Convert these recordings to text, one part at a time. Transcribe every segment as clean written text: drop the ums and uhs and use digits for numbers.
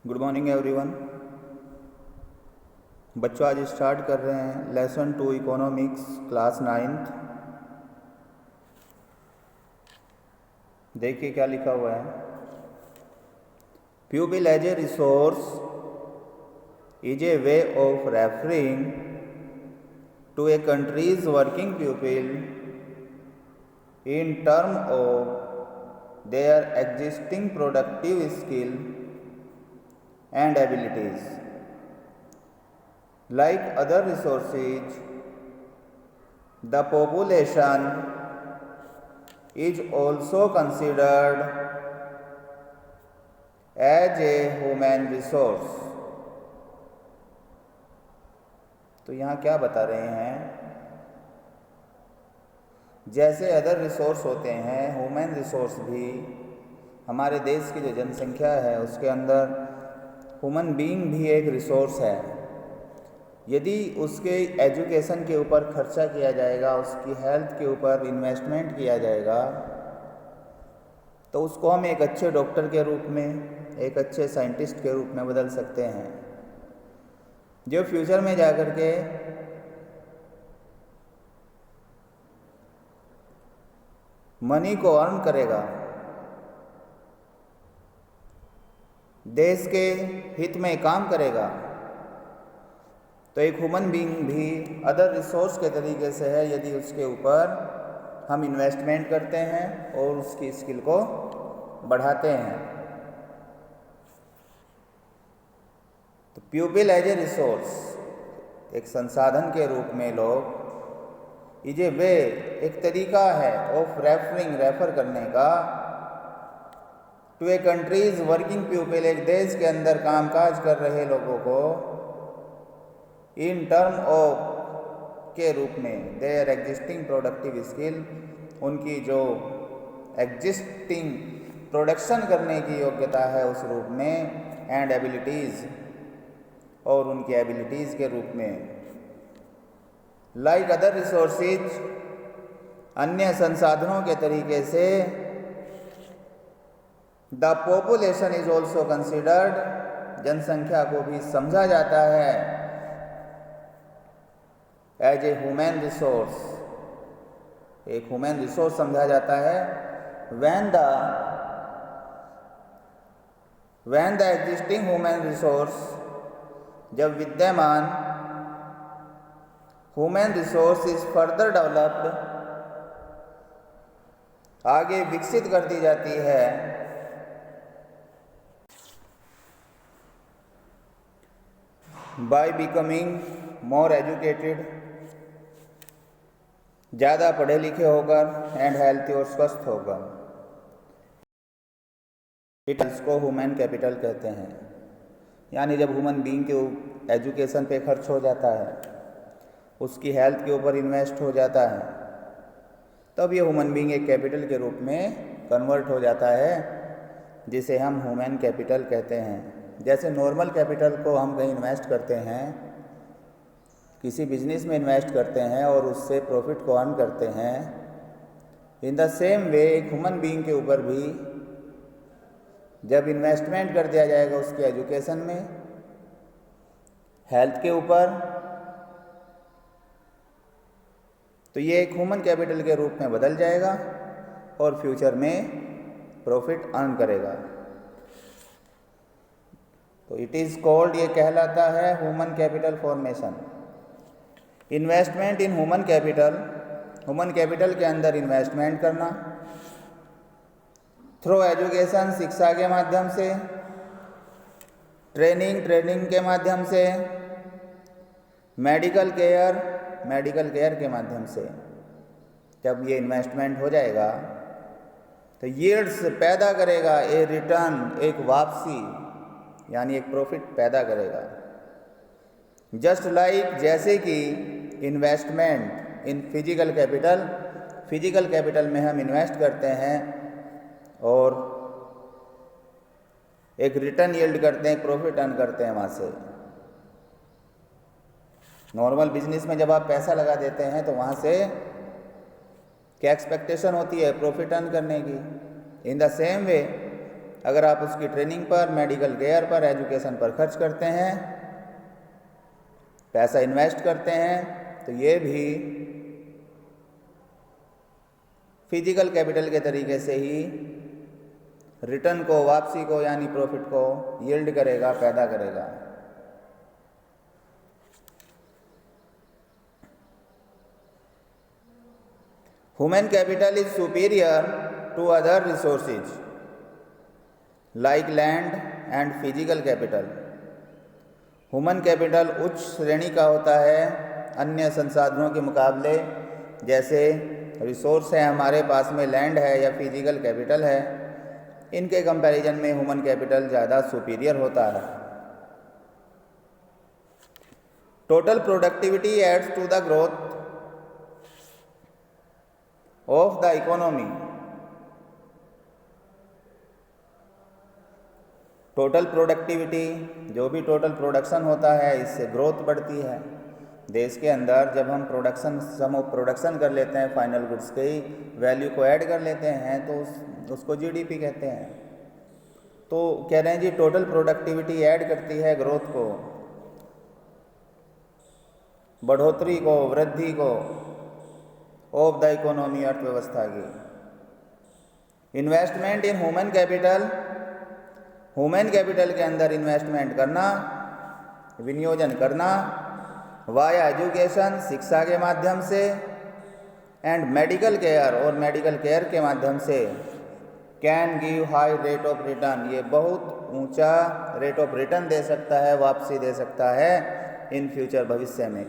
Good morning everyone. बच्चों आज start कर रहे हैं लेसन 2 इकोनॉमिक्स क्लास 9th। देखिए क्या लिखा हुआ है। Pupil as a resource is a way of referring to a country's working pupil in term of their existing productive skill and abilities. Like other resources, the population is also considered as a human resource. तो यहाँ क्या बता रहे हैं, जैसे other resource होते हैं, human resource भी हमारे देश की जो जनसंख्या है उसके अंदर ह्यूमन बीइंग भी एक रिसोर्स है। यदि उसके एजुकेशन के ऊपर खर्चा किया जाएगा, उसकी हेल्थ के ऊपर इन्वेस्टमेंट किया जाएगा, तो उसको हम एक अच्छे डॉक्टर के रूप में, एक अच्छे साइंटिस्ट के रूप में बदल सकते हैं, जो फ्यूचर में जाकर के मनी को अर्न करेगा, देश के हित में काम करेगा। तो एक ह्यूमन बीइंग भी अदर रिसोर्स के तरीके से है, यदि उसके ऊपर हम इन्वेस्टमेंट करते हैं और उसकी स्किल को बढ़ाते हैं। तो प्यूपिल एज ए रिसोर्स, एक संसाधन के रूप में लोग, इज ए वे, एक तरीका है, ऑफ रेफरिंग, रेफर करने का, to a country's working people, एक देश के अंदर कामकाज कर रहे लोगों को, इन टर्म ऑफ, के रूप में, देयर एग्जिस्टिंग प्रोडक्टिव स्किल, उनकी जो एग्जिस्टिंग प्रोडक्शन करने की योग्यता है उस रूप में, एंड एबिलिटीज़, और उनकी एबिलिटीज़ के रूप में। लाइक अदर रिसोर्सेज, अन्य संसाधनों के तरीके से, the population is also considered, जनसंख्या को भी समझा जाता है, एज ए ह्यूमन रिसोर्स, एक ह्यूमन रिसोर्स समझा जाता है। When the existing human resource, जब विद्यमान human resource is further developed, आगे विकसित कर दी जाती है, बाय बिकमिंग मोर एजुकेटेड, ज़्यादा पढ़े लिखे होकर, एंड हेल्थी, और स्वस्थ होकर। इसको ह्यूमन कैपिटल कहते हैं। यानी जब ह्यूमन बीइंग के एजुकेशन पे खर्च हो जाता है, उसकी हेल्थ के ऊपर इन्वेस्ट हो जाता है, तब ये ह्यूमन बीइंग एक कैपिटल के रूप में कन्वर्ट हो जाता है, जिसे हम ह्यूमन कैपिटल कहते हैं। जैसे नॉर्मल कैपिटल को हम कहीं इन्वेस्ट करते हैं, किसी बिजनेस में इन्वेस्ट करते हैं और उससे प्रॉफिट को अर्न करते हैं, इन द सेम वे एक ह्यूमन बीइंग के ऊपर भी जब इन्वेस्टमेंट कर दिया जाएगा उसके एजुकेशन में, हेल्थ के ऊपर, तो ये एक ह्यूमन कैपिटल के रूप में बदल जाएगा और फ्यूचर में प्रॉफिट अर्न करेगा। तो इट इज़ कॉल्ड, ये कहलाता है human capital formation. Investment in human capital, human capital के अंदर इन्वेस्टमेंट करना, थ्रू एजुकेशन, शिक्षा के माध्यम से, ट्रेनिंग के माध्यम से, मेडिकल केयर के माध्यम से। जब ये इन्वेस्टमेंट हो जाएगा तो यील्ड्स पैदा करेगा, ए रिटर्न, एक वापसी, यानी एक प्रॉफिट पैदा करेगा। जस्ट लाइक, जैसे कि investment in physical capital, physical capital में हम इन्वेस्ट करते हैं और एक रिटर्न यील्ड करते हैं, एक प्रॉफिट अर्न करते हैं वहाँ से। नॉर्मल बिजनेस में जब आप पैसा लगा देते हैं तो वहाँ से क्या एक्सपेक्टेशन होती है, प्रॉफिट अर्न करने की। इन द सेम वे अगर आप उसकी ट्रेनिंग पर, मेडिकल केयर पर, एजुकेशन पर खर्च करते हैं, पैसा इन्वेस्ट करते हैं, तो ये भी फिजिकल कैपिटल के तरीके से ही रिटर्न को, वापसी को, यानी प्रॉफिट को यील्ड करेगा, पैदा करेगा। Human capital is superior to other resources like land and physical capital. Human capital उच्च श्रेणी का होता है अन्य संसाधनों के मुकाबले। जैसे रिसोर्स है हमारे पास में, लैंड है या फिजिकल कैपिटल है, इनके कंपैरिजन में ह्यूमन कैपिटल ज़्यादा सुपीरियर होता है। Total productivity adds to the growth of the economy. Total productivity, जो भी टोटल प्रोडक्शन होता है, इससे ग्रोथ बढ़ती है देश के अंदर। जब हम सम ऑफ प्रोडक्शन कर लेते हैं, फाइनल गुड्स के वैल्यू को ऐड कर लेते हैं, तो उसको जीडीपी कहते हैं। तो कह रहे हैं जी टोटल प्रोडक्टिविटी ऐड करती है ग्रोथ को, बढ़ोतरी को, वृद्धि को ऑफ द इकोनॉमी, अर्थव्यवस्था की। Investment in human capital, human capital के अंदर इन्वेस्टमेंट करना, विनियोजन करना वाया एजुकेशन, शिक्षा के माध्यम से, एंड मेडिकल केयर, और मेडिकल केयर के माध्यम से, can give high rate of return, ये बहुत ऊंचा रेट ऑफ रिटर्न दे सकता है, वापसी दे सकता है इन फ्यूचर, भविष्य में।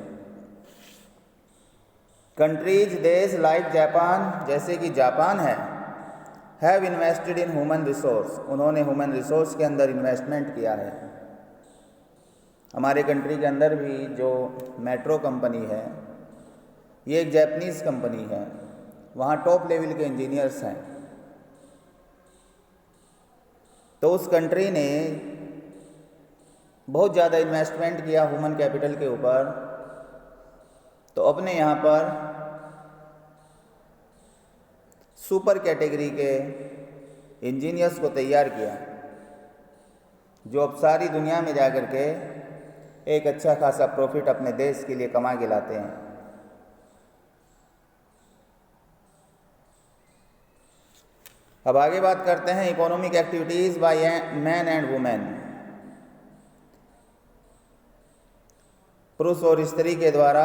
कंट्रीज, देश लाइक जापान, जैसे कि जापान है, have invested in human resource, उन्होंने ह्यूमन रिसोर्स के अंदर इन्वेस्टमेंट किया है। हमारे कंट्री के अंदर भी जो मेट्रो कंपनी है, ये एक जापानीज़ कंपनी है, वहाँ टॉप लेवल के इंजीनियर्स हैं। तो उस कंट्री ने बहुत ज़्यादा इन्वेस्टमेंट किया ह्यूमन कैपिटल के ऊपर, तो अपने यहाँ पर सुपर कैटेगरी के इंजीनियर्स को तैयार किया, जो अब सारी दुनिया में जाकर के एक अच्छा खासा प्रॉफिट अपने देश के लिए कमा के लाते हैं। अब आगे बात करते हैं economic activities by man and women. पुरुष और स्त्री के द्वारा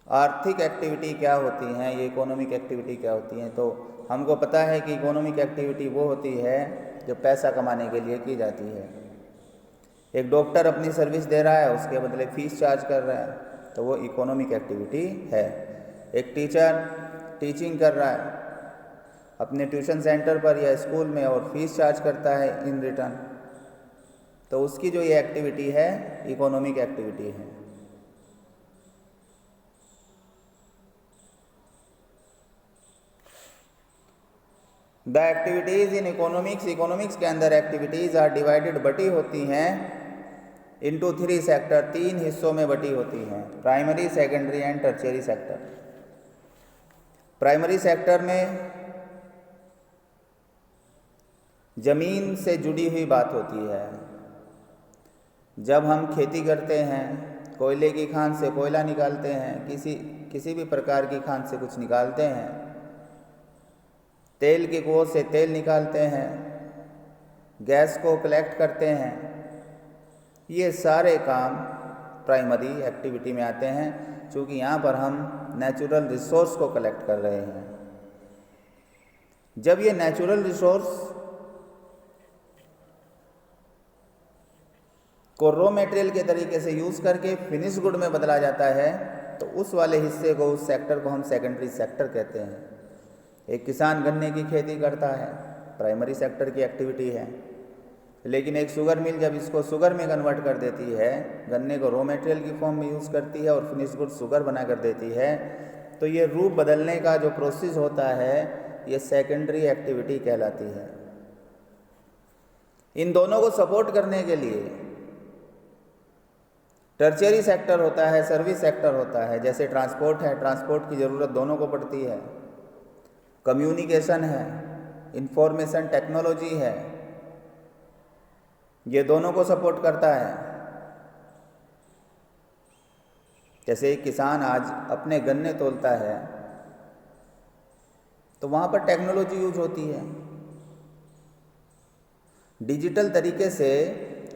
आर्थिक एक्टिविटी क्या होती हैं, ये इकोनॉमिक एक्टिविटी क्या होती हैं। तो हमको पता है कि इकोनॉमिक एक्टिविटी वो होती है जो पैसा कमाने के लिए की जाती है। एक डॉक्टर अपनी सर्विस दे रहा है, उसके बदले फीस चार्ज कर रहा है, तो वो इकोनॉमिक एक्टिविटी है। एक टीचर टीचिंग कर रहा है अपने ट्यूशन सेंटर पर या स्कूल में और फीस चार्ज करता है इन रिटर्न, तो उसकी जो ये एक्टिविटी है इकोनॉमिक एक्टिविटी है। द एक्टिविटीज़ इन इकोनॉमिक्स के अंदर एक्टिविटीज़ आर डिवाइडेड, बटी होती हैं इनटू 3 सेक्टर, 3 हिस्सों में बटी होती हैं, primary, secondary and tertiary sector. Primary sector में ज़मीन से जुड़ी हुई बात होती है। जब हम खेती करते हैं, कोयले की खान से कोयला निकालते हैं, किसी भी प्रकार की खान से कुछ निकालते हैं, तेल के कुओं से तेल निकालते हैं, गैस को कलेक्ट करते हैं, ये सारे काम प्राइमरी एक्टिविटी में आते हैं, क्योंकि यहाँ पर हम नेचुरल रिसोर्स को कलेक्ट कर रहे हैं। जब ये नेचुरल रिसोर्स को रॉ मटेरियल के तरीके से यूज़ करके फिनिश गुड में बदला जाता है, तो उस वाले हिस्से को, उस सेक्टर को हम सेकेंडरी सेक्टर कहते हैं। एक किसान गन्ने की खेती करता है, प्राइमरी सेक्टर की एक्टिविटी है। लेकिन एक शुगर मिल जब इसको शुगर में कन्वर्ट कर देती है, गन्ने को रॉ मटेरियल की फॉर्म में यूज़ करती है और फिनिश गुड शुगर बना कर देती है, तो ये रूप बदलने का जो प्रोसेस होता है, ये सेकेंडरी एक्टिविटी कहलाती है। इन दोनों को सपोर्ट करने के लिए टर्शियरी सेक्टर होता है, सर्विस सेक्टर होता है। जैसे ट्रांसपोर्ट है, ट्रांसपोर्ट की ज़रूरत दोनों को पड़ती है। कम्युनिकेशन है, इंफॉर्मेशन टेक्नोलॉजी है, ये दोनों को सपोर्ट करता है। जैसे एक किसान आज अपने गन्ने तोलता है तो वहाँ पर टेक्नोलॉजी यूज होती है, डिजिटल तरीके से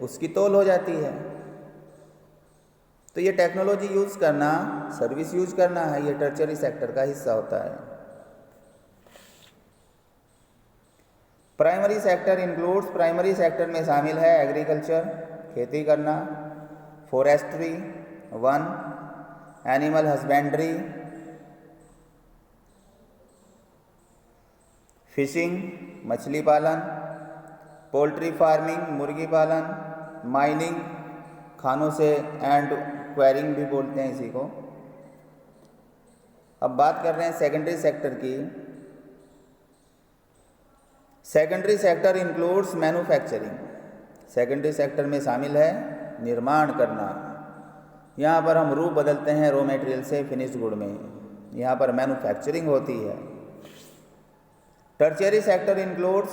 उसकी तौल हो जाती है। तो ये टेक्नोलॉजी यूज़ करना, सर्विस यूज करना है, ये टर्शियरी सेक्टर का हिस्सा होता है। Primary sector includes, primary sector में शामिल है एग्रीकल्चर, खेती करना, forestry, one, animal husbandry, fishing, मछली पालन, पोल्ट्री फार्मिंग, मुर्गी पालन, माइनिंग, खानों से एंड क्वेरिंग भी बोलते हैं इसी को। अब बात कर रहे हैं सेकेंडरी सेक्टर की। Secondary sector includes manufacturing, secondary sector में शामिल है निर्माण करना। यहाँ पर हम रूप बदलते हैं रॉ मटेरियल से फिनिश्ड गुड में, यहाँ पर मैन्युफैक्चरिंग होती है। Tertiary sector includes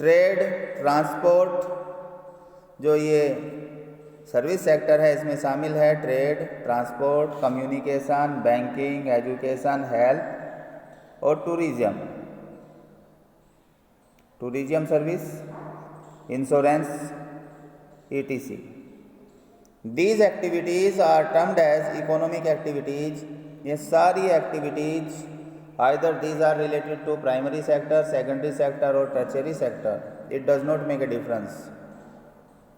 trade, transport, जो ये सर्विस सेक्टर है इसमें शामिल है trade, transport, communication, banking, education, health और tourism, tourism service, insurance, etc. These activities are termed as economic activities. ये सारी activities either these are related to primary sector, secondary sector or tertiary sector. It does not make a difference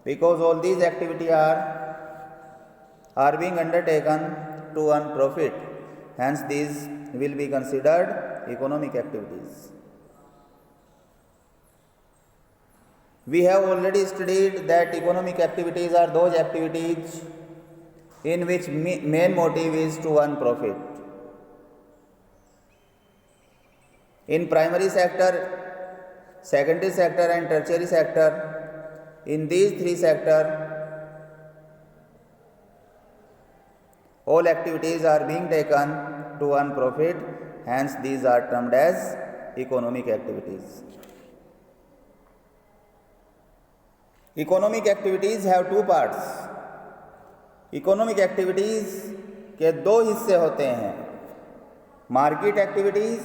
because all these activities are being undertaken to earn profit. Hence, these will be considered economic activities. We have already studied that economic activities are those activities in which main motive is to earn profit. In primary sector, secondary sector and tertiary sector, in these three sectors, all activities are being taken to earn profit. Hence, these are termed as economic activities. Economic activities have two parts. Economic activities के दो हिस्से होते हैं, market activities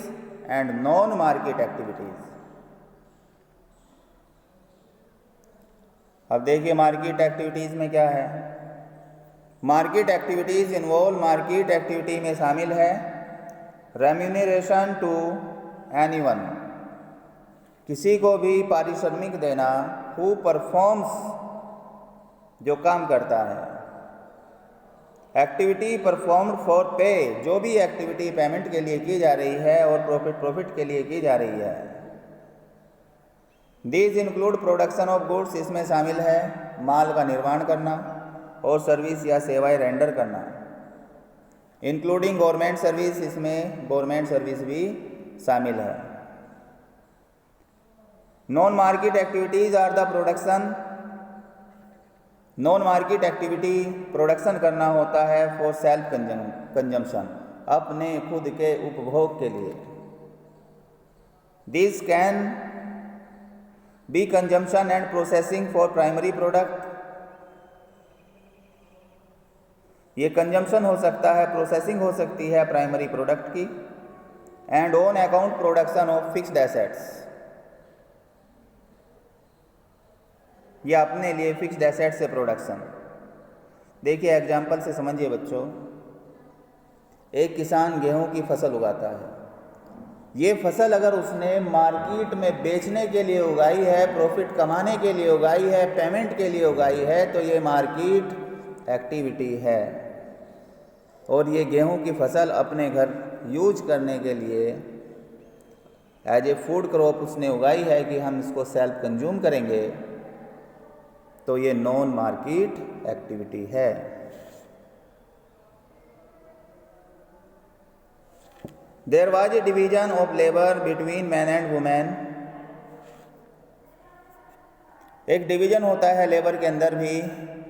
and non market activities. अब देखिए market activities में क्या है। Market activities involve, market activity में शामिल है रेम्यूनरेशन टू एनीवन, किसी को भी पारिश्रमिक देना, हु परफॉर्म्स, जो काम करता है, एक्टिविटी परफॉर्म्ड फॉर पे, जो भी एक्टिविटी पेमेंट के लिए की जा रही है और प्रॉफिट के लिए की जा रही है। These include production of goods, इसमें शामिल है माल का निर्माण करना और सर्विस या सेवाएं रेंडर करना, इंक्लूडिंग गवर्नमेंट सर्विस, इसमें गवर्नमेंट सर्विस भी शामिल है। Non market activities are the production, non market activity production करना होता है फॉर सेल्फ कंजम्पशन, अपने खुद के उपभोग के लिए। This can be consumption and processing for primary product, ये कंजम्पशन हो सकता है, प्रोसेसिंग हो सकती है प्राइमरी प्रोडक्ट की। And on account production of fixed assets, ये अपने लिए फिक्स्ड एसेट से प्रोडक्शन। देखिए एग्जाम्पल से समझिए बच्चों, एक किसान गेहूं की फसल उगाता है। ये फसल अगर उसने मार्केट में बेचने के लिए उगाई है, प्रॉफिट कमाने के लिए उगाई है, पेमेंट के लिए उगाई है, तो ये मार्केट एक्टिविटी है। और ये गेहूं की फसल अपने घर यूज करने के लिए एज ए फूड क्रॉप उसने उगाई है कि हम इसको सेल्फ कंज्यूम करेंगे, तो ये नॉन मार्केट एक्टिविटी है। There was a division of labour between man and women, एक डिवीजन होता है लेबर के अंदर भी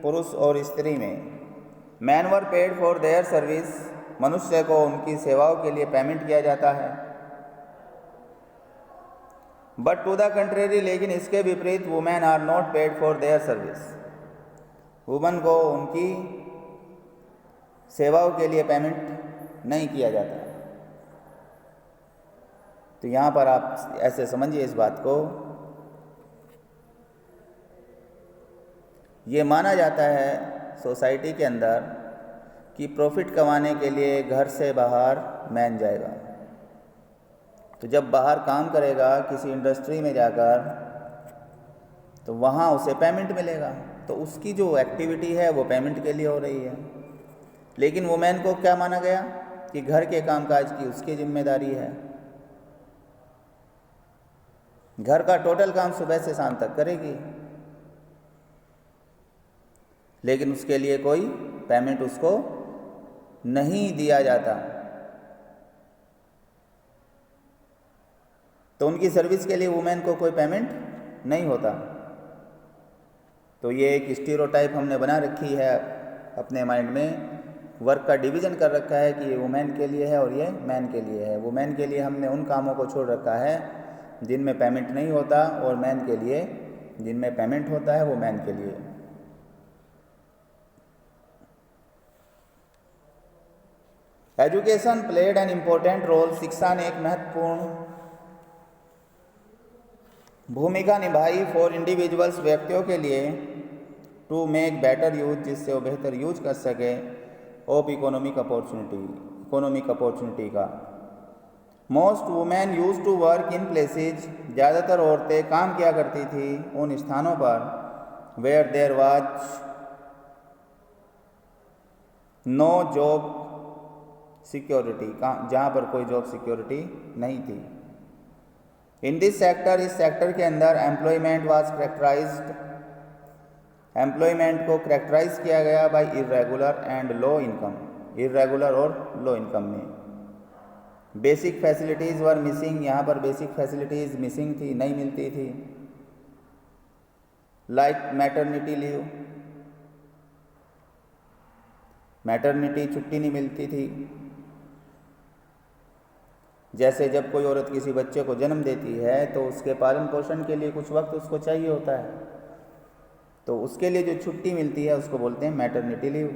पुरुष और स्त्री में। Man were paid for their service, मनुष्य को उनकी सेवाओं के लिए पेमेंट किया जाता है। बट टू द कंट्रेरी, लेकिन इसके विपरीत women are not paid for their service, woman को उनकी सेवाओं के लिए पेमेंट नहीं किया जाता। तो यहाँ पर आप ऐसे समझिए इस बात को, ये माना जाता है सोसाइटी के अंदर कि प्रॉफिट कमाने के लिए घर से बाहर मैन जाएगा, तो जब बाहर काम करेगा किसी इंडस्ट्री में जाकर तो वहाँ उसे पेमेंट मिलेगा, तो उसकी जो एक्टिविटी है वो पेमेंट के लिए हो रही है। लेकिन वुमेन को क्या माना गया कि घर के कामकाज की उसकी जिम्मेदारी है, घर का टोटल काम सुबह से शाम तक करेगी, लेकिन उसके लिए कोई पेमेंट उसको नहीं दिया जाता। तो उनकी सर्विस के लिए वुमेन को कोई पेमेंट नहीं होता। तो ये एक स्टीरियोटाइप हमने बना रखी है अपने माइंड में, वर्क का डिवीज़न कर रखा है कि ये वुमेन के लिए है और ये मैन के लिए है। वुमेन के लिए हमने उन कामों को छोड़ रखा है जिनमें पेमेंट नहीं होता, और मैन के लिए जिनमें पेमेंट होता है वो मैन के लिए। Education played an important role, शिक्षा ने एक महत्वपूर्ण भूमिका निभाई फॉर इंडिविजुअल्स, व्यक्तियों के लिए, टू मेक बेटर यूज, जिससे वो बेहतर यूज कर सके, ऑफ इकोनॉमिक अपॉर्चुनिटी का। Most women use to work in places, ज़्यादातर औरतें काम किया करती थी उन स्थानों पर, where there was no job security, जहाँ पर कोई जॉब सिक्योरिटी नहीं थी। इन दिस सेक्टर, इस सेक्टर के अंदर एम्प्लॉयमेंट वाज करेक्टराइज्ड, एम्प्लॉयमेंट को करेक्टराइज किया गया by irregular and low income, irregular और लो इनकम में। बेसिक फैसिलिटीज़ वर मिसिंग, यहाँ पर बेसिक फैसिलिटीज़ मिसिंग थी, नहीं मिलती थी। लाइक मैटरनिटी लीव, मैटरनिटी छुट्टी नहीं मिलती थी। जैसे जब कोई औरत किसी बच्चे को जन्म देती है तो उसके पालन पोषण के लिए कुछ वक्त उसको चाहिए होता है, तो उसके लिए जो छुट्टी मिलती है उसको बोलते हैं मैटरनिटी लीव।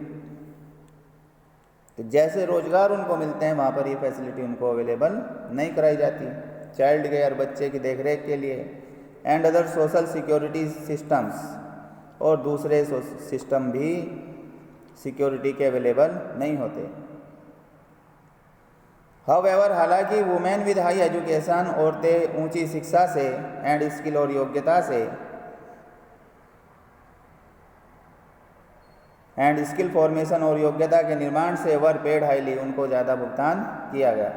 तो जैसे रोजगार उनको मिलते हैं वहाँ पर ये फैसिलिटी उनको अवेलेबल नहीं कराई जाती। चाइल्ड केयर, बच्चे की देखरेख के लिए, and other social security systems, और दूसरे सिस्टम भी सिक्योरिटी के अवेलेबल नहीं होते। हाउएवर, हालांकि वुमेन विद हाई एजुकेशन, औरतें ऊंची शिक्षा से, एंड स्किल और योग्यता से, एंड स्किल फॉर्मेशन और योग्यता के निर्माण से, वर पेड हाईली, उनको ज़्यादा भुगतान किया गया।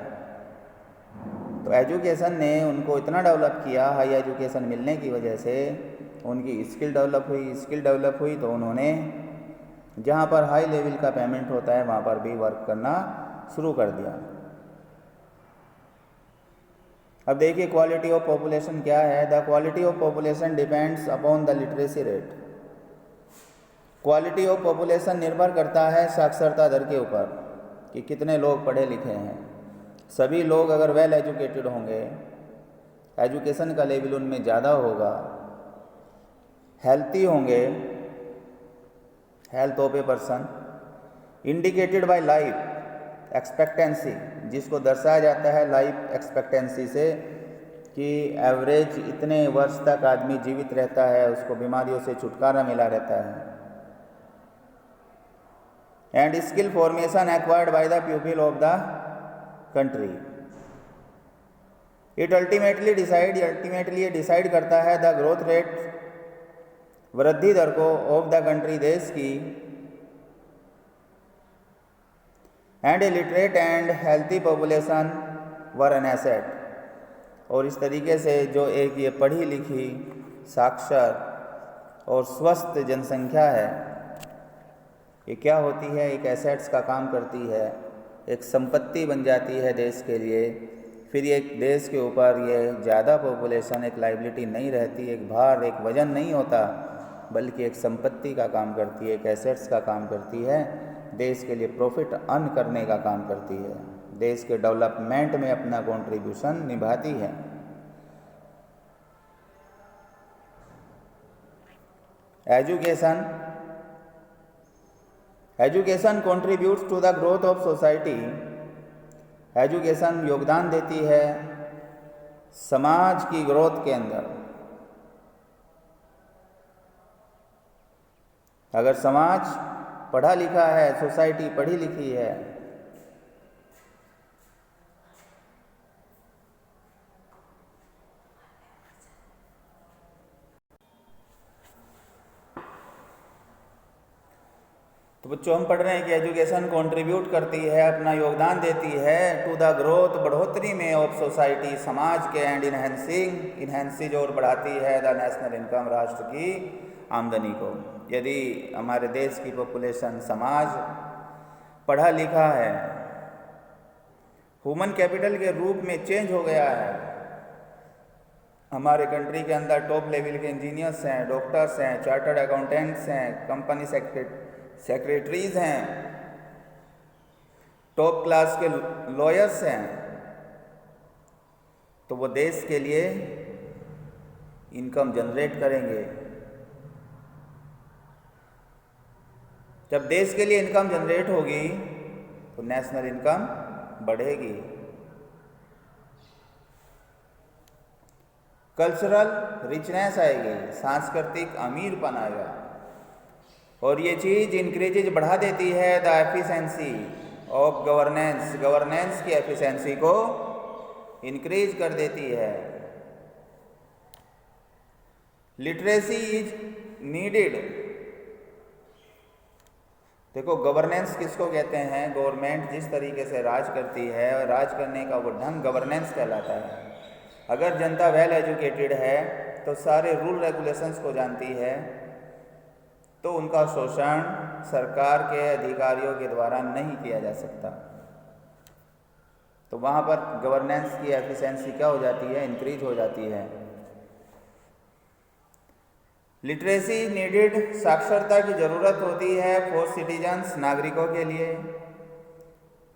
तो एजुकेशन ने उनको इतना डेवलप किया, हाई एजुकेशन मिलने की वजह से उनकी स्किल डेवलप हुई, तो उन्होंने जहाँ पर हाई लेवल का पेमेंट होता है वहाँ पर भी वर्क करना शुरू कर दिया। अब देखिए क्वालिटी ऑफ पॉपुलेशन क्या है। The quality of population depends upon the literacy rate, quality of population निर्भर करता है साक्षरता दर के ऊपर कि कितने लोग पढ़े लिखे हैं। सभी लोग अगर वेल एजुकेटेड होंगे, एजुकेशन का लेवल उनमें ज़्यादा होगा, हेल्थी होंगे, health of a person indicated by life expectancy, जिसको दर्शाया जाता है लाइफ एक्सपेक्टेंसी से कि एवरेज इतने वर्ष तक आदमी जीवित रहता है, उसको बीमारियों से छुटकारा मिला रहता है। And skill formation acquired by the people of the country, it ultimately decide करता है द ग्रोथ रेट, वृद्धि दर को, ऑफ द कंट्री, देश की, and A literate and healthy population were an asset. और इस तरीके से जो एक ये पढ़ी लिखी, साक्षर और स्वस्थ जनसंख्या है, ये क्या होती है, एक एसेट्स का काम करती है, एक संपत्ति बन जाती है देश के लिए। फिर ये देश के ऊपर ये ज़्यादा पॉपुलेशन एक लाइबिलिटी नहीं रहती, एक भार, एक वजन नहीं होता, बल्कि एक संपत्ति का काम करती है, एक एसेट्स का काम करती है, देश के लिए प्रॉफिट अर्न करने का काम करती है, देश के डेवलपमेंट में अपना कंट्रीब्यूशन निभाती है। Education contributes to the growth of society. Education योगदान देती है समाज की ग्रोथ के अंदर। अगर समाज पढ़ा लिखा है, सोसाइटी पढ़ी लिखी है, तो बच्चों हम पढ़ रहे हैं कि एजुकेशन कंट्रीब्यूट करती है, अपना योगदान देती है टू द ग्रोथ, बढ़ोतरी में, ऑफ सोसाइटी, समाज के, एंड इन्हेंसिज और बढ़ाती है द नेशनल इनकम, राष्ट्र की आमदनी को। यदि हमारे देश की पॉपुलेशन, समाज पढ़ा लिखा है, ह्यूमन कैपिटल के रूप में चेंज हो गया है, हमारे कंट्री के अंदर टॉप लेवल के इंजीनियर्स हैं, डॉक्टर्स हैं, चार्टर्ड अकाउंटेंट्स हैं, कंपनी सेक्रेटरीज हैं, टॉप क्लास के लॉयर्स हैं, तो वो देश के लिए इनकम जनरेट करेंगे। जब देश के लिए इनकम जनरेट होगी तो नेशनल इनकम बढ़ेगी। कल्चरल रिचनेस आएगी, सांस्कृतिक अमीरपन आएगा, और ये चीज़ इंक्रीजेज बढ़ा देती है द एफिशिएंसी ऑफ गवर्नेंस की एफिशिएंसी को इंक्रीज कर देती है। Literacy is needed. देखो, गवर्नेंस किसको कहते हैं? गवर्नमेंट जिस तरीके से राज करती है, राज करने का वो ढंग गवर्नेंस कहलाता है। अगर जनता वेल एजुकेटेड है तो सारे रूल रेगुलेशंस को जानती है, तो उनका शोषण सरकार के अधिकारियों के द्वारा नहीं किया जा सकता। तो वहाँ पर गवर्नेंस की एफिशिएंसी क्या हो जाती है? इंक्रीज हो जाती है। लिटरेसी नीडेड, साक्षरता की ज़रूरत होती है फॉर सिटीजन्स, नागरिकों के लिए,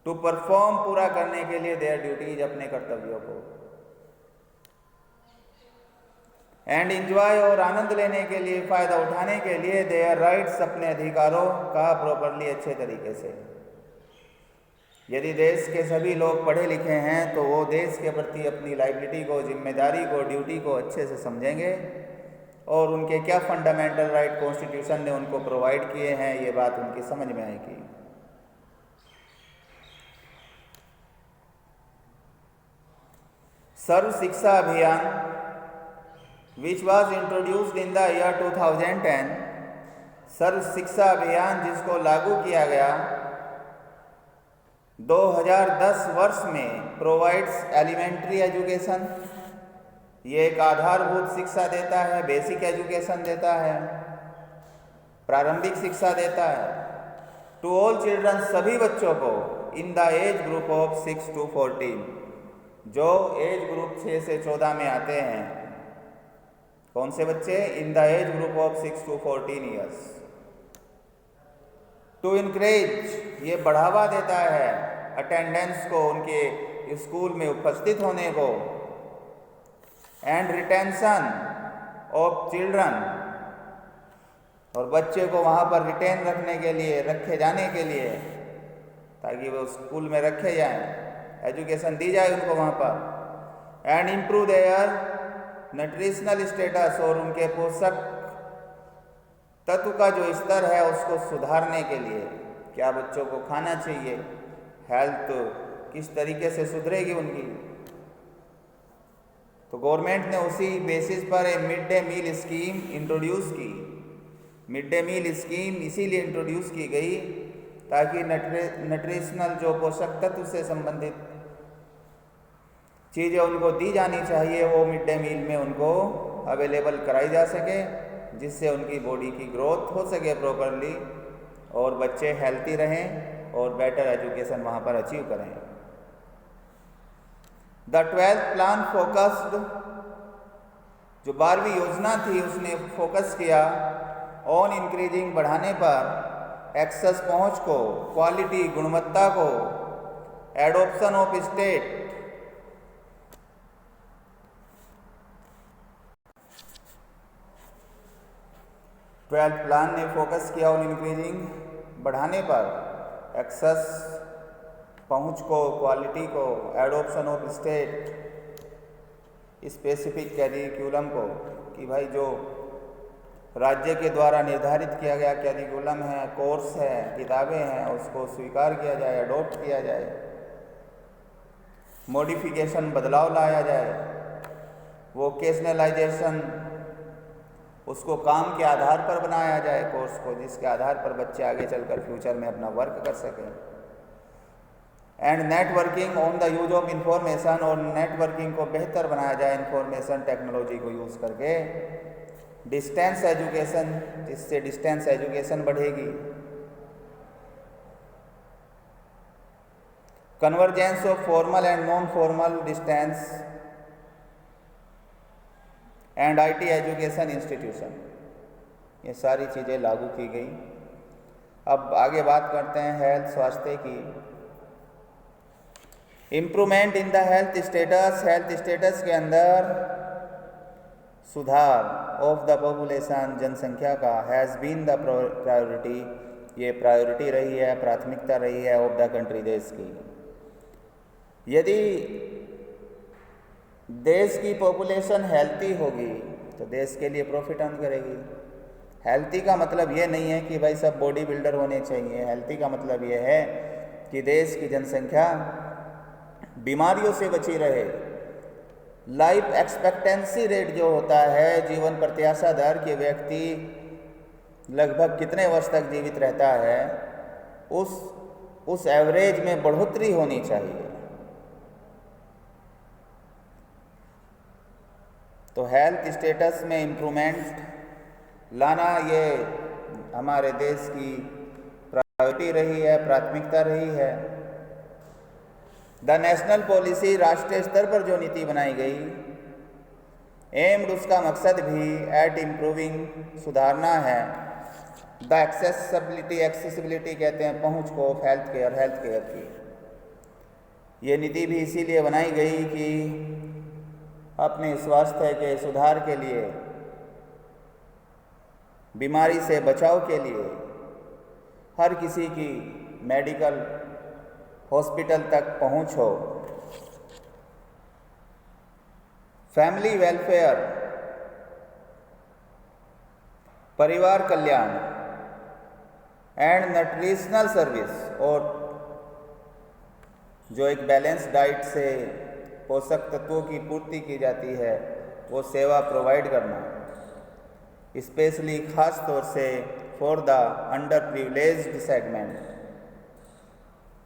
टू परफॉर्म, पूरा करने के लिए, देयर ड्यूटीज, अपने कर्तव्यों को, एंड इंजॉय, और आनंद लेने के लिए, फ़ायदा उठाने के लिए, देयर राइट्स, अपने अधिकारों का प्रॉपरली, अच्छे तरीके से। यदि देश के सभी लोग पढ़े लिखे हैं तो वो देश के प्रति अपनी लायबिलिटी को, जिम्मेदारी को, ड्यूटी को अच्छे से समझेंगे, और उनके क्या फंडामेंटल राइट कॉन्स्टिट्यूशन ने उनको प्रोवाइड किए हैं, ये बात उनकी समझ में आएगी। सर्व शिक्षा अभियान, which was introduced in the year 2010, सर्व शिक्षा अभियान जिसको लागू किया गया 2010 वर्ष में, प्रोवाइड्स एलिमेंट्री एजुकेशन, ये एक आधारभूत शिक्षा देता है, बेसिक एजुकेशन देता है, प्रारंभिक शिक्षा देता है, टू ऑल चिल्ड्रन, सभी बच्चों को, इन the age group of 6 to 14, जो एज ग्रुप 6 से 14 में आते हैं। कौन से बच्चे? In the age group of 6 to 14 years. To encourage, ये बढ़ावा देता है अटेंडेंस को, उनके स्कूल में उपस्थित होने को, एंड रिटेंशन ऑफ चिल्ड्रन, और बच्चे को वहाँ पर रिटेन रखने के लिए, रखे जाने के लिए, ताकि वो स्कूल में रखे जाएं, एजुकेशन दी जाए उनको वहाँ पर, and improve their nutritional status, और उनके पोषक तत्व का जो स्तर है उसको सुधारने के लिए, क्या बच्चों को खाना चाहिए, हेल्थ किस तरीके से सुधरेगी उनकी। तो गवर्नमेंट ने उसी बेसिस पर एक mid day meal scheme introduce की। मिड डे मील स्कीम इसीलिए इंट्रोड्यूस की गई ताकि न्यूट्रिशनल, जो पोषक तत्व से संबंधित चीज़ें उनको दी जानी चाहिए, वो मिड डे मील में उनको अवेलेबल कराई जा सके, जिससे उनकी बॉडी की ग्रोथ हो सके प्रॉपरली, और बच्चे हेल्थी रहें और बेटर एजुकेशन वहाँ पर अचीव करें। द 12th प्लान फोकस्ड, जो 12वीं योजना थी उसने फोकस किया ऑन इंक्रीजिंग, बढ़ाने पर, एक्सेस, पहुँच को, क्वालिटी, गुणवत्ता को, adoption of state, 12th plan ने फोकस किया ऑन इंक्रीजिंग, बढ़ाने पर, एक्सेस, पहुंच को, क्वालिटी को, adoption of state specific curriculum को, कि भाई जो राज्य के द्वारा निर्धारित किया गया कैरिकुलम है, कोर्स है, किताबें हैं, उसको स्वीकार किया जाए, अडॉप्ट किया जाए, मॉडिफिकेशन, बदलाव लाया जाए, वोकेशनलाइजेशन, उसको काम के आधार पर बनाया जाए कोर्स को, जिसके आधार पर बच्चे आगे चलकर फ्यूचर में अपना वर्क कर सकें। And networking on the use of information, और नेटवर्किंग को बेहतर बनाया जाए इंफॉर्मेशन टेक्नोलॉजी को यूज़ करके। डिस्टेंस एजुकेशन, जिससे डिस्टेंस एजुकेशन बढ़ेगी। Convergence of formal and non formal distance and IT education institution, ये सारी चीज़ें लागू की गई। अब आगे बात करते हैं हेल्थ, स्वास्थ्य की। Improvement in the health status के अंदर सुधार ऑफ द पॉपुलेशन, जनसंख्या का, हैज़ बीन द प्रायोरिटी, ये प्रायोरिटी रही है, प्राथमिकता रही है ऑफ द कंट्री, देश की। यदि देश की पॉपुलेशन हेल्थी होगी तो देश के लिए प्रॉफिट अर्न करेगी। हेल्थी का मतलब ये नहीं है कि भाई सब बॉडी बिल्डर होने चाहिए। हेल्थी का मतलब ये है कि देश की जनसंख्या बीमारियों से बची रहे। लाइफ एक्सपेक्टेंसी रेट जो होता है, जीवन प्रत्याशा दर, कि व्यक्ति लगभग कितने वर्ष तक जीवित रहता है, उस एवरेज में बढ़ोतरी होनी चाहिए। तो हेल्थ स्टेटस में इम्प्रूवमेंट लाना ये हमारे देश की प्रायोरिटी रही है, प्राथमिकता रही है। द नेशनल पॉलिसी, राष्ट्रीय स्तर पर जो नीति बनाई गई, एम्ड, उसका मकसद भी एट इम्प्रूविंग, सुधारना है। द एक्सेसिबिलिटी कहते हैं पहुंच को, हेल्थ केयर की। ये नीति भी इसीलिए बनाई गई कि अपने स्वास्थ्य के सुधार के लिए, बीमारी से बचाव के लिए, हर किसी की मेडिकल हॉस्पिटल तक पहुंच हो। फैमिली वेलफेयर, परिवार कल्याण, एंड न्यूट्रिशनल सर्विस, और जो एक बैलेंस डाइट से पोषक तत्वों की पूर्ति की जाती है, वो सेवा प्रोवाइड करना, स्पेशली खास तौर से for the under privileged segment,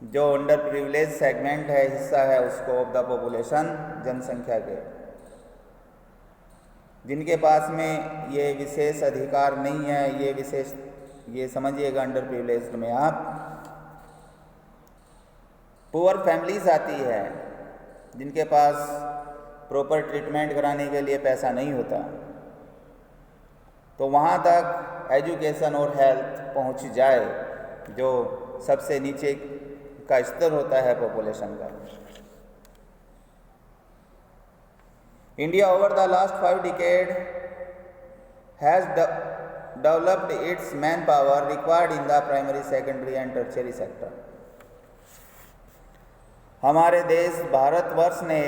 जो अंडर प्रिविलेज सेगमेंट है, हिस्सा है उसको ऑफ द पॉपुलेशन, जनसंख्या के, जिनके पास में ये विशेष अधिकार नहीं है, ये समझिएगा अंडर प्रिविलेज्ड में आप। पुअर फैमिलीज आती है, जिनके पास प्रॉपर ट्रीटमेंट कराने के लिए पैसा नहीं होता, तो वहाँ तक एजुकेशन और हेल्थ पहुँच जाए, जो सबसे नीचे का स्तर होता है पॉपुलेशन का। India over the last 5 decade has developed it's man power required in the primary, secondary and tertiary sector. हमारे देश भारतवर्ष ने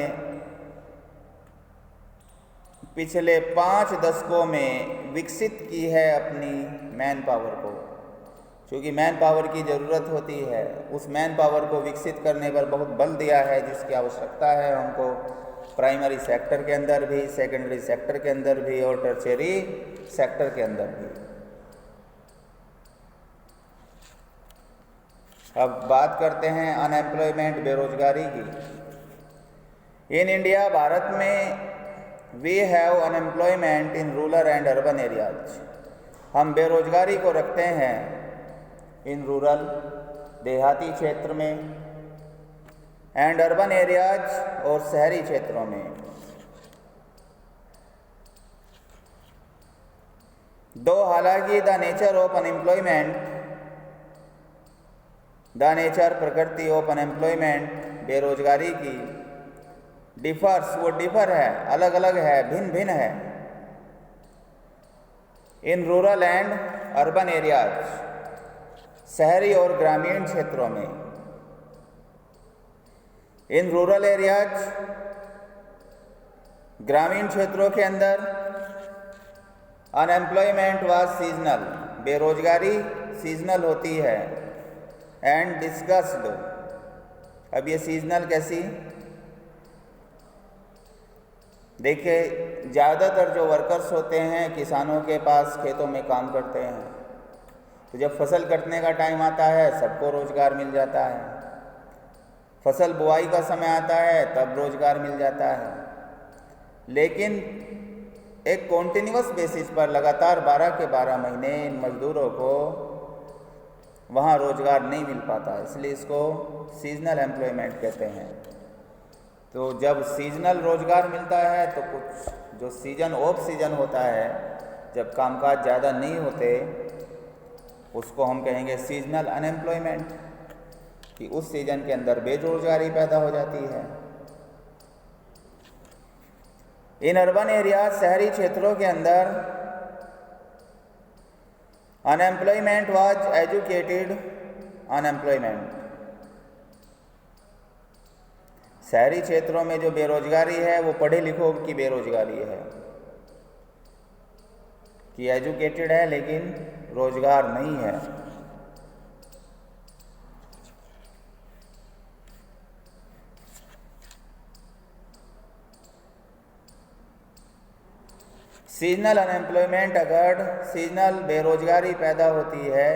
पिछले 5 दशकों में विकसित की है अपनी मैन पावर को। क्योंकि मैन पावर की ज़रूरत होती है, उस मैन पावर को विकसित करने पर बहुत बल दिया है, जिसकी आवश्यकता है हमको प्राइमरी सेक्टर के अंदर भी, सेकेंडरी सेक्टर के अंदर भी, और टर्शियरी सेक्टर के अंदर भी। अब बात करते हैं अनएम्प्लॉयमेंट, बेरोजगारी की। इन इंडिया, भारत में, we have unemployment in rural and urban areas, हम बेरोजगारी को रखते हैं इन रूरल, देहाती क्षेत्र में, एंड अर्बन एरियाज, और शहरी क्षेत्रों में। दो हालांकि the nature of unemployment, the nature, प्रकृति ऑफ अनएम्प्लॉयमेंट, बेरोजगारी की, डिफर्स, वो डिफर है, अलग अलग है, भिन्न भिन्न है, इन रूरल एंड अर्बन एरियाज, शहरी और ग्रामीण क्षेत्रों में, इन रूरल एरियाज, ग्रामीण क्षेत्रों के अंदर अनएम्प्लॉयमेंट वाज सीजनल, बेरोजगारी सीजनल होती है, एंड डिस्कस्ड। अब ये सीजनल कैसी? देखिए, ज़्यादातर जो वर्कर्स होते हैं किसानों के पास खेतों में काम करते हैं, तो जब फसल कटने का टाइम आता है सबको रोज़गार मिल जाता है, फसल बुआई का समय आता है तब रोज़गार मिल जाता है, लेकिन एक कॉन्टिन्यूअस बेसिस पर लगातार 12 के 12 महीने इन मज़दूरों को वहाँ रोज़गार नहीं मिल पाता, इसलिए इसको सीजनल एम्प्लॉयमेंट कहते हैं। तो जब सीजनल रोज़गार मिलता है तो कुछ जो सीजन ऑफ सीजन होता है, जब कामकाज ज़्यादा नहीं होते, उसको हम कहेंगे सीजनल अनएम्प्लॉयमेंट, कि उस सीजन के अंदर बेरोजगारी पैदा हो जाती है। इन अर्बन एरिया, शहरी क्षेत्रों के अंदर अनएम्प्लॉयमेंट वाज एजुकेटेड अनएम्प्लॉयमेंट। शहरी क्षेत्रों में जो बेरोजगारी है वो पढ़े लिखों की बेरोजगारी है, कि एजुकेटेड है लेकिन रोजगार नहीं है। सीजनल अनएम्प्लॉयमेंट अगर सीजनल बेरोजगारी पैदा होती है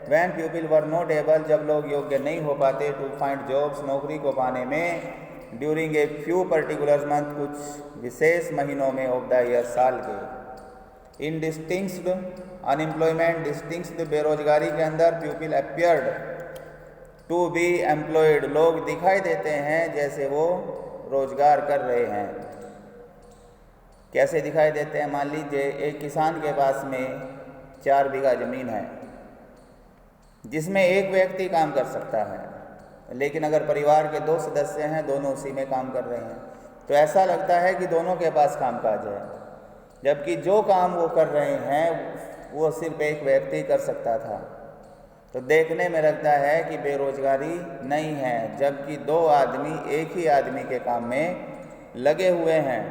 when people were not able, जब लोग योग्य नहीं हो पाते टू फाइंड जॉब्स, नौकरी को पाने में, during a few particular month, कुछ विशेष महीनों में ऑफ द ईयर, साल के। इन डिस्टिंक्ट अनएम्प्लॉयमेंट, डिस्टिंक्ट बेरोजगारी के अंदर people appeared to be employed, लोग दिखाई देते हैं जैसे वो रोजगार कर रहे हैं। कैसे दिखाई देते हैं? मान लीजिए एक किसान के पास में 4 बीघा ज़मीन है जिसमें एक व्यक्ति काम कर सकता है, लेकिन अगर परिवार के 2 सदस्य हैं, दोनों उसी में काम कर रहे हैं, तो ऐसा लगता है कि दोनों के पास कामकाज है, जबकि जो काम वो कर रहे हैं वो सिर्फ एक व्यक्ति कर सकता था। तो देखने में लगता है कि बेरोजगारी नहीं है, जबकि 2 आदमी एक ही आदमी के काम में लगे हुए हैं।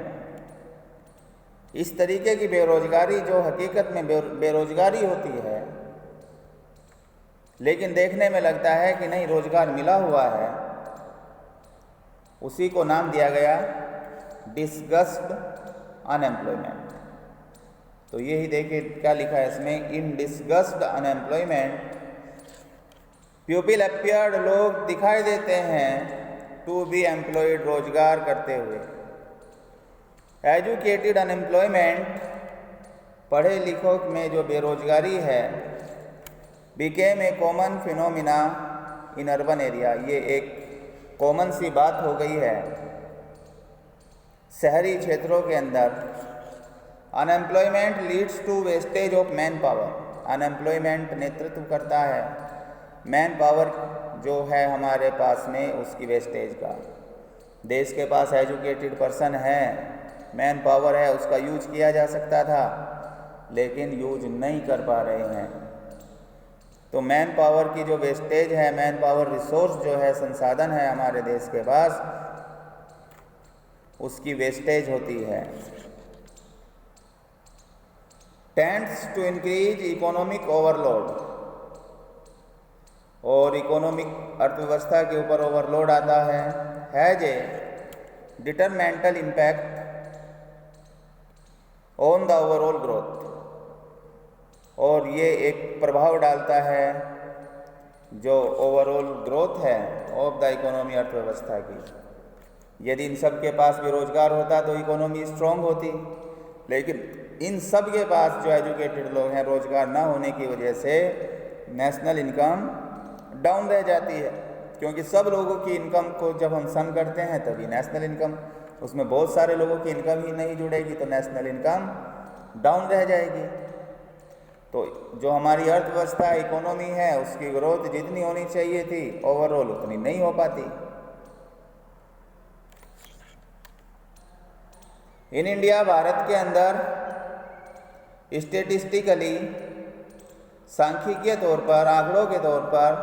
इस तरीके की बेरोजगारी जो हकीकत में बेरोजगारी होती है, लेकिन देखने में लगता है कि नहीं रोजगार मिला हुआ है, उसी को नाम दिया गया डिस्गस्ड अनएम्प्लॉयमेंट। तो यही देखिए क्या लिखा है इसमें, इन डिस्गस्ड अनएम्प्लॉयमेंट पीपल अपीयर्ड, लोग दिखाई देते हैं, टू बी एम्प्लॉयड, रोजगार करते हुए। एजुकेटेड अनएम्प्लॉयमेंट, पढ़े लिखों में जो बेरोजगारी है, became a common phenomena in urban area, ये एक कॉमन सी बात हो गई है शहरी क्षेत्रों के अंदर। Unemployment leads to wastage of man power, unemployment नेतृत्व करता है मैन पावर जो है हमारे पास में, उसकी वेस्टेज का। देश के पास एजुकेटेड पर्सन है, मैन पावर है, उसका यूज किया जा सकता था, लेकिन यूज नहीं कर पा रहे हैं। तो मैन पावर की जो वेस्टेज है, मैन पावर रिसोर्स जो है, संसाधन है हमारे देश के पास, उसकी वेस्टेज होती है। Tends to increase economic overload, और इकोनॉमिक अर्थव्यवस्था के ऊपर ओवरलोड आता है। Has a detrimental impact on the overall growth, और ये एक प्रभाव डालता है जो ओवरऑल ग्रोथ है ऑफ द इकोनॉमी, अर्थव्यवस्था की। यदि इन सब के पास भी रोजगार होता तो इकोनॉमी स्ट्रांग होती, लेकिन इन सब के पास जो एजुकेटेड लोग हैं, रोजगार ना होने की वजह से नेशनल इनकम डाउन रह जाती है, क्योंकि सब लोगों की इनकम को जब हम सम करते हैं तभी नेशनल इनकम, उसमें बहुत सारे लोगों की इनकम ही नहीं जुड़ेगी तो नेशनल इनकम डाउन रह जाएगी। तो जो हमारी अर्थव्यवस्था इकोनॉमी है, उसकी ग्रोथ जितनी होनी चाहिए थी ओवरऑल उतनी नहीं हो पाती। इन इंडिया, भारत के अंदर स्टेटिस्टिकली सांख्यिकीय तौर पर, आंकड़ों के तौर पर,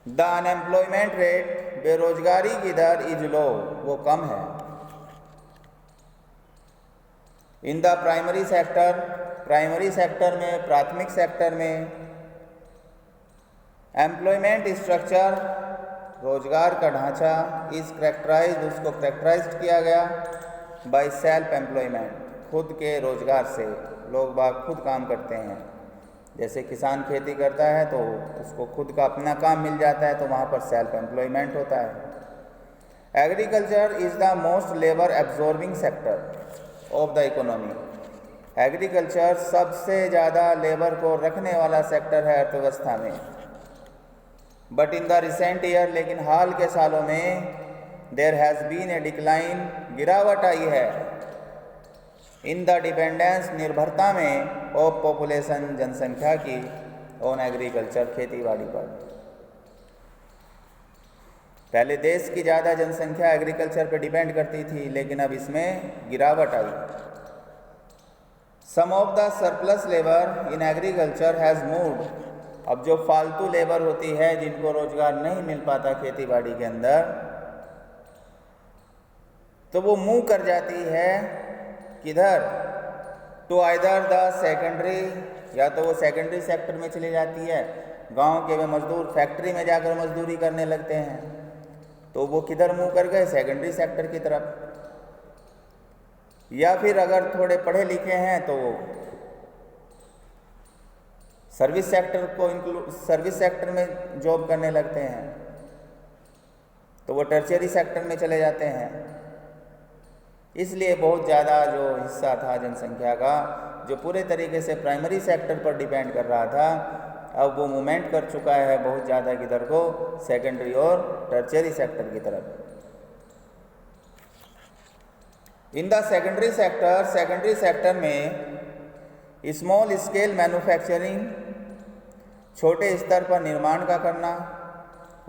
द अनएम्प्लॉयमेंट रेट, बेरोजगारी की दर, इज लो, वो कम है। In the primary sector, primary sector में, प्राथमिक सेक्टर में, एम्प्लॉयमेंट स्ट्रक्चर, रोजगार का ढांचा, इज करेक्टराइज्ड, उसको करेक्टराइज्ड किया गया बाय सेल्फ एम्प्लॉयमेंट, खुद के रोजगार से। लोग बाग खुद काम करते हैं, जैसे किसान खेती करता है तो उसको खुद का अपना काम मिल जाता है, तो वहाँ पर सेल्फ एम्प्लॉयमेंट होता है। Agriculture is the most labour absorbing sector of the economy, agriculture सबसे ज़्यादा लेबर को रखने वाला सेक्टर है अर्थव्यवस्था में। But in the recent year, लेकिन हाल के सालों में, there has been a decline, गिरावट आई है, इन द डिपेंडेंस, निर्भरता में, ऑफ पॉपुलेशन, जनसंख्या की, ऑन एग्रीकल्चर, खेती बाड़ी पर। पहले देश की ज़्यादा जनसंख्या एग्रीकल्चर पर डिपेंड करती थी, लेकिन अब इसमें गिरावट आई। Some of the surplus labour in agriculture has moved, अब जो फालतू लेबर होती है, जिनको रोजगार नहीं मिल पाता खेती बाड़ी के अंदर, तो वो मूव कर जाती है किधर, टू आइदर द सेकेंडरी, या तो वो सेकेंडरी सेक्टर में चली जाती है। गांव के वे मजदूर फैक्ट्री में जाकर मजदूरी करने लगते हैं, तो वो किधर मूव कर गए, सेकेंडरी सेक्टर की तरफ। या फिर अगर थोड़े पढ़े लिखे हैं तो सर्विस सेक्टर को सर्विस सेक्टर में जॉब करने लगते हैं, तो वो टर्शियरी सेक्टर में चले जाते हैं। इसलिए बहुत ज़्यादा जो हिस्सा था जनसंख्या का, जो पूरे तरीके से प्राइमरी सेक्टर पर डिपेंड कर रहा था, अब वो मूवमेंट कर चुका है बहुत ज़्यादा किधर को, सेकेंडरी और टर्शियरी सेक्टर की तरफ। In the secondary sector, secondary sector में स्मॉल स्केल मैन्युफैक्चरिंग, छोटे स्तर पर निर्माण का करना,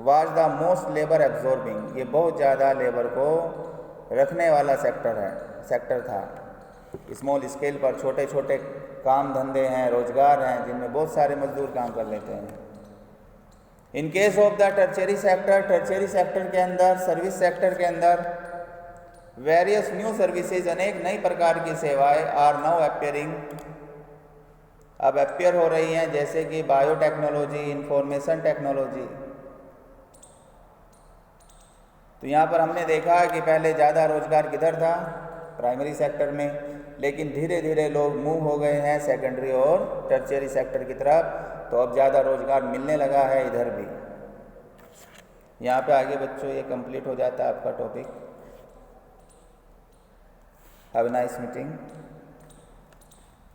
was the most labour absorbing, ये बहुत ज़्यादा लेबर को रखने वाला सेक्टर था। स्मॉल स्केल पर छोटे छोटे काम धंधे हैं, रोजगार हैं, जिनमें बहुत सारे मजदूर काम कर लेते हैं। In case of the tertiary sector, tertiary sector के अंदर, सर्विस सेक्टर के अंदर, वेरियस न्यू सर्विसेज, अनेक नई प्रकार की सेवाएं, आर नाउ अपीयरिंग, अब अपीयर हो रही हैं, जैसे कि बायोटेक्नोलॉजी, इंफॉर्मेशन टेक्नोलॉजी। तो यहाँ पर हमने देखा कि पहले ज़्यादा रोजगार किधर था, प्राइमरी सेक्टर में, लेकिन धीरे धीरे लोग मूव हो गए हैं सेकेंडरी और टर्शियरी सेक्टर की तरफ, तो अब ज़्यादा रोजगार मिलने लगा है इधर भी। यहाँ पे आगे बच्चों ये कंप्लीट हो जाता है आपका topic. Have a nice meeting.